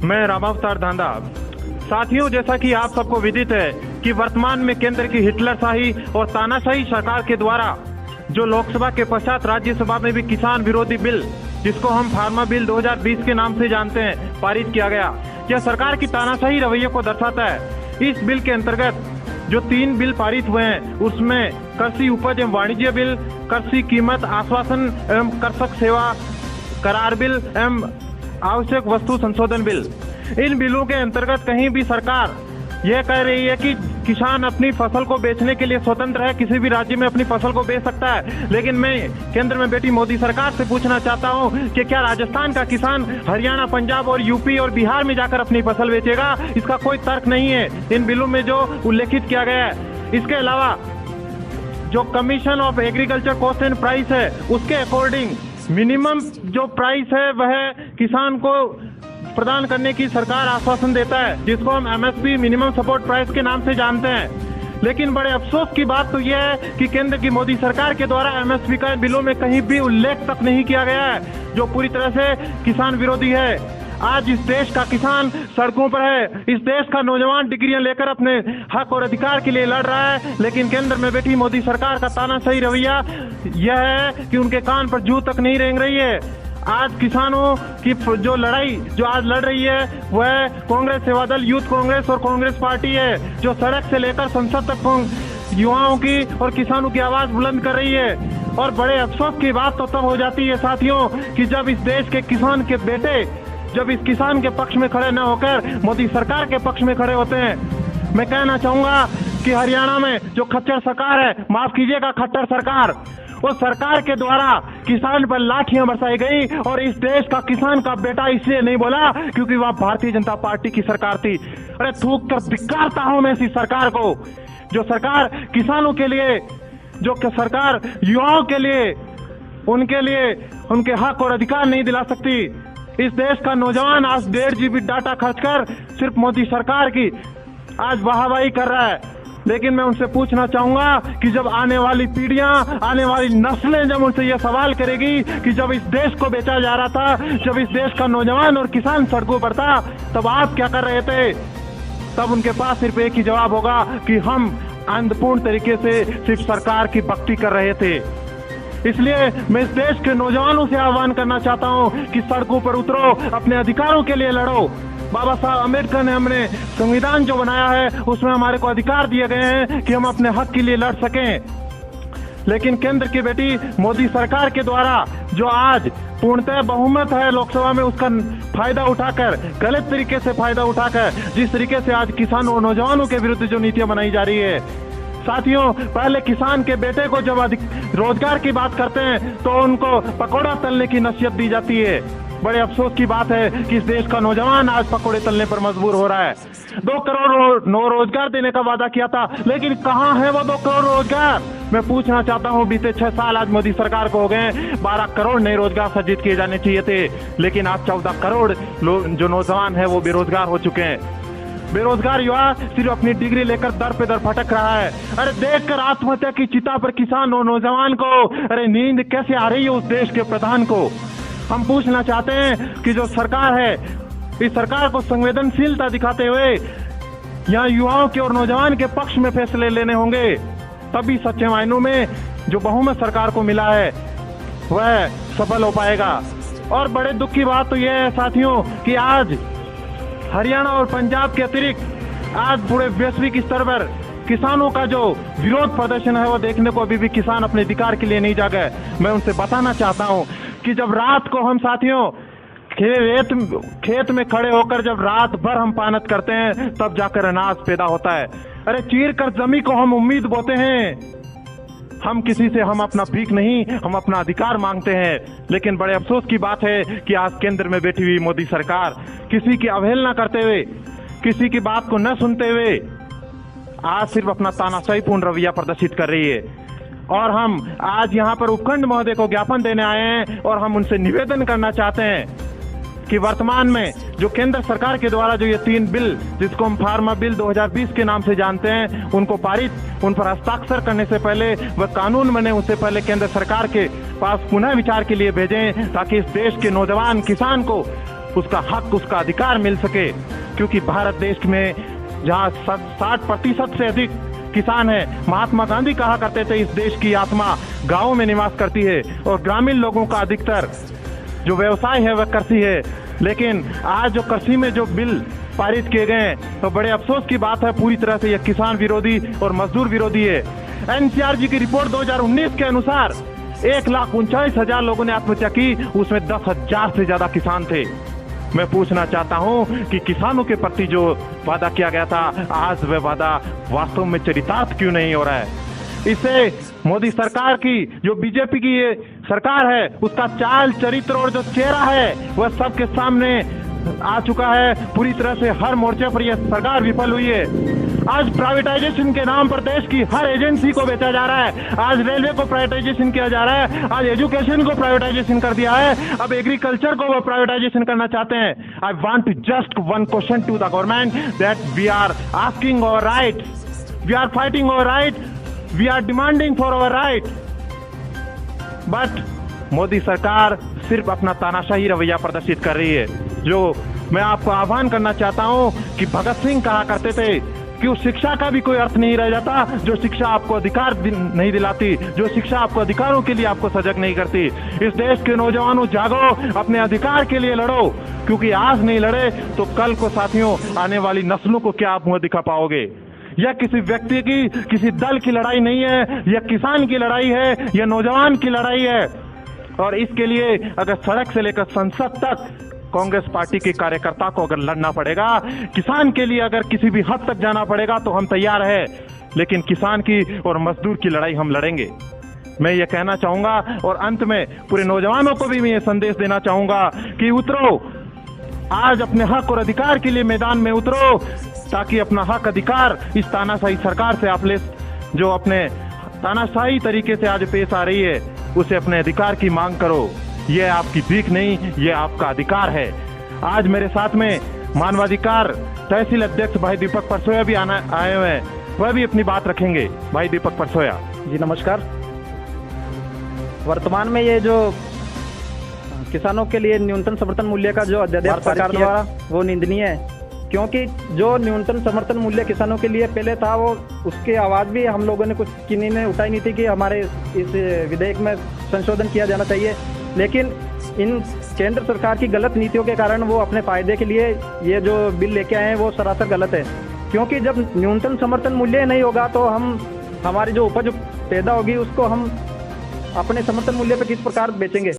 मैं रामावतार धांधा। साथियों, जैसा कि आप सबको विदित है कि वर्तमान में केंद्र की हिटलरशाही और तानाशाही सरकार के द्वारा जो लोकसभा के पश्चात राज्यसभा में भी किसान विरोधी बिल, जिसको हम फार्मा बिल 2020 के नाम से जानते हैं, पारित किया गया। यह सरकार की तानाशाही रवैये को दर्शाता है। इस बिल के अंतर्गत जो 3 बिल पारित हुए हैं, उसमें कृषि उपज एवं वाणिज्य बिल, कृषि कीमत आश्वासन एवं कृषक सेवा करार बिल एवं आवश्यक वस्तु संशोधन बिल। इन बिलों के अंतर्गत कहीं भी सरकार यह कह रही है कि किसान अपनी फसल को बेचने के लिए स्वतंत्र है, किसी भी राज्य में अपनी फसल को बेच सकता है। लेकिन मैं केंद्र में बैठी मोदी सरकार से पूछना चाहता हूं कि क्या राजस्थान का किसान हरियाणा, पंजाब और यूपी और बिहार में जाकर अपनी फसल बेचेगा? इसका कोई तर्क नहीं है इन बिलों में जो उल्लेखित किया गया है। इसके अलावा जो commission of agriculture cost and price है, उसके अकॉर्डिंग मिनिमम जो प्राइस है वह किसान को प्रदान करने की सरकार आश्वासन देता है, जिसको हम एमएसपी मिनिमम सपोर्ट प्राइस के नाम से जानते हैं। लेकिन बड़े अफसोस की बात तो यह है कि केंद्र की मोदी सरकार के द्वारा एमएसपी का बिलों में कहीं भी उल्लेख तक नहीं किया गया है, जो पूरी तरह से किसान विरोधी है। आज इस देश का किसान सड़कों पर है, इस देश का नौजवान डिग्रियां लेकर अपने हक और अधिकार के लिए लड़ रहा है, लेकिन केंद्र में बैठी मोदी सरकार का तानाशाही रवैया यह है कि उनके कान पर जू तक नहीं रेंग रही है। आज किसानों की जो लड़ाई जो आज लड़ रही है वह कांग्रेस सेवादल, यूथ कांग्रेस और कांग्रेस पार्टी है, जो सड़क से लेकर संसद तक युवाओं की और किसानों की आवाज बुलंद कर रही है। और बड़े अफसोस की बात तो तब हो जाती है साथियों कि जब इस देश के किसान के बेटे जब इस किसान के पक्ष में खड़े न होकर मोदी सरकार के पक्ष में खड़े होते हैं। मैं कहना चाहूंगा कि हरियाणा में जो खच्चर सरकार है, माफ कीजिएगा खट्टर सरकार, वो सरकार के द्वारा किसान पर लाठियां बरसाई गई। और इस देश का किसान का बेटा इसलिए नहीं बोला क्योंकि वह भारतीय जनता पार्टी की सरकार थी। अरे थूक कर धिक्कारता हूं मैं इसी सरकार को, जो सरकार किसानों के लिए, जो सरकार युवाओं के लिए, उनके लिए उनके हक और अधिकार नहीं दिला सकती। इस देश का नौजवान आज 1.5 GB डाटा खर्च कर सिर्फ मोदी सरकार की आज वाहवाही कर रहा है। लेकिन मैं उनसे पूछना चाहूंगा कि जब आने वाली पीढ़ियां, आने वाली नस्लें जब उनसे यह सवाल करेगी कि जब इस देश को बेचा जा रहा था, जब इस देश का नौजवान और किसान सड़कों पर था, तब आप क्या कर रहे थे? तब उनके पास सिर्फ एक ही जवाब होगा कि हम अंधपूर्ण तरीके से सिर्फ सरकार की भक्ति कर रहे थे। इसलिए मैं इस देश के नौजवानों से आह्वान करना चाहता हूं कि सड़कों पर उतरो, अपने अधिकारों के लिए लड़ो। बाबा साहब अम्बेडकर ने हमने संविधान जो बनाया है उसमें हमारे को अधिकार दिए गए हैं कि हम अपने हक के लिए लड़ सकें। लेकिन केंद्र की बेटी मोदी सरकार के द्वारा जो आज पूर्णतः बहुमत है लोकसभा में, उसका फायदा उठाकर, गलत तरीके से फायदा उठाकर जिस तरीके से आज किसानों और नौजवानों के विरुद्ध जो नीतियां बनाई जा रही है। साथियों, पहले किसान के बेटे को जब रोजगार की बात करते हैं तो उनको पकौड़ा तलने की नसीहत दी जाती है। बड़े अफसोस की बात है कि इस देश का नौजवान आज पकौड़े तलने पर मजबूर हो रहा है। 2 करोड़ रोजगार देने का वादा किया था, लेकिन कहां है वो 2 करोड़ रोजगार? मैं पूछना चाहता हूं, बीते 6 साल आज मोदी सरकार को हो गए, 12 करोड़ नए रोजगार सृजित किए जाने चाहिए थे, लेकिन आज 14 करोड़ जो नौजवान है वो बेरोजगार हो चुके हैं। बेरोजगार युवा सिर्फ अपनी डिग्री लेकर दर पे दर भटक रहा है। अरे देखकर आत्महत्या की चिता पर किसान और नौजवान को अरे नींद कैसे आ रही है उस देश के प्रधान को? हम पूछना चाहते हैं कि जो सरकार है, इस सरकार को संवेदनशीलता दिखाते हुए यहाँ युवाओं के और नौजवान के पक्ष में फैसले लेने होंगे, तभी सच्चे मायनों में जो बहुमत सरकार को मिला है वह सफल हो पाएगा। और बड़े दुख की बात तो यह है साथियों कि आज हरियाणा और पंजाब के अतिरिक्त आज पूरे वैश्विक स्तर पर किसानों का जो विरोध प्रदर्शन है वो देखने को अभी भी किसान अपने अधिकार के लिए नहीं जागा है। मैं उनसे बताना चाहता हूं कि जब रात को हम साथियों खेत में खड़े होकर जब रात भर हम पानत करते हैं, तब जाकर अनाज पैदा होता है। अरे चीर कर जमी को हम उम्मीद बोते हैं। हम किसी से हम अपना भीख नहीं, हम अपना अधिकार मांगते हैं। लेकिन बड़े अफसोस की बात है कि आज केंद्र में बैठी हुई मोदी सरकार किसी की अवहेलना करते हुए, किसी की बात को न सुनते हुए आज सिर्फ अपना तानाशाहीपूर्ण रवैया प्रदर्शित कर रही है। और हम आज यहाँ पर उपखंड महोदय को ज्ञापन देने आए हैं और हम उनसे निवेदन करना चाहते हैं कि वर्तमान में जो केंद्र सरकार के द्वारा जो ये 3 बिल, जिसको हम फार्मा बिल 2020 के नाम से जानते हैं, उनको पारित, उन पर हस्ताक्षर करने से पहले वह कानून बने उससे पहले केंद्र सरकार के पास पुनः विचार के लिए भेजें, ताकि इस देश के नौजवान किसान को उसका हक, उसका अधिकार मिल सके। क्योंकि भारत देश में जहाँ 60% से अधिक किसान है, महात्मा गांधी कहा करते थे इस देश की आत्मा गाँव में निवास करती है और ग्रामीण लोगों का अधिकतर जो व्यवसाय है वह कृषि है। लेकिन आज जो कृषि में जो बिल पारित किए गए हैं तो बड़े अफसोस की बात है, पूरी तरह से यह किसान विरोधी और मजदूर विरोधी है। एनसीआरजी की रिपोर्ट 2019 के अनुसार 1,39,000 लोगों ने आत्महत्या की, उसमें 10,000 से ज्यादा किसान थे। मैं पूछना चाहता हूं कि किसानों के प्रति जो वादा किया गया था, आज वह वादा वास्तव में चरितार्थ क्यों नहीं हो रहा है? इससे मोदी सरकार की, जो बीजेपी की ये सरकार है, उसका चाल चरित्र और जो चेहरा है वह सबके सामने आ चुका है। पूरी तरह से हर मोर्चे पर यह सरकार विफल हुई है। आज प्राइवेटाइजेशन के नाम पर देश की हर एजेंसी को बेचा जा रहा है। आज रेलवे को प्राइवेटाइजेशन किया जा रहा है, आज एजुकेशन को प्राइवेटाइजेशन कर दिया है, अब एग्रीकल्चर को वो प्राइवेटाइजेशन करना चाहते हैं। I want to just one question to the government that we are asking our rights, we are fighting our right, we are demanding for our right, but Modi सरकार सिर्फ अपना तानाशाही रवैया प्रदर्शित कर रही है। जो मैं आपको आह्वान करना चाहता हूं कि भगत सिंह कहा करते थे कि उस शिक्षा का भी कोई अर्थ नहीं रह जाता जो शिक्षा आपको अधिकार नहीं दिलाती, जो शिक्षा आपको अधिकारों के लिए आपको सजग नहीं करती। इस देश के नौजवानों, जागो, अपने अधिकार के लिए लड़ो, क्योंकि आज नहीं लड़े तो कल को साथियों आने वाली नस्लों को क्या आप मुंह दिखा पाओगे? यह किसी व्यक्ति की, किसी दल की लड़ाई नहीं है, यह किसान की लड़ाई है, यह नौजवान की लड़ाई है। और इसके लिए अगर सड़क से लेकर संसद तक कांग्रेस पार्टी के कार्यकर्ता को अगर लड़ना पड़ेगा, किसान के लिए अगर किसी भी हद तक जाना पड़ेगा तो हम तैयार है, लेकिन किसान की और मजदूर की लड़ाई हम लड़ेंगे। मैं ये कहना चाहूंगा और अंत में पूरे नौजवानों को भी मैं ये संदेश देना चाहूंगा कि उतरो, आज अपने हक और अधिकार के लिए मैदान में उतरो, ताकि अपना हक अधिकार इस तानाशाही सरकार से आप ले, जो अपने तानाशाही तरीके से आज पेश आ रही है, उसे अपने अधिकार की मांग करो। यह आपकी भीख नहीं, यह आपका अधिकार है। आज मेरे साथ में मानवाधिकार तहसील अध्यक्ष भाई दीपक परसोया भी आए हुए हैं, वह भी अपनी बात रखेंगे। भाई दीपक परसोया जी नमस्कार। वर्तमान में ये जो किसानों के लिए न्यूनतम समर्थन मूल्य का जो अध्यादेश सरकार द्वारा वो निंदनीय है, क्योंकि जो न्यूनतम समर्थन मूल्य किसानों के लिए पहले था वो उसकी आवाज़ भी हम लोगों ने कुछ किन्हीं ने उठाई नहीं थी कि हमारे इस विधेयक में संशोधन किया जाना चाहिए। लेकिन इन केंद्र सरकार की गलत नीतियों के कारण वो अपने फायदे के लिए ये जो बिल लेके आए हैं वो सरासर गलत है, क्योंकि जब न्यूनतम समर्थन मूल्य नहीं होगा तो हम हमारी जो उपज पैदा होगी उसको हम अपने समर्थन मूल्य पर किस प्रकार बेचेंगे।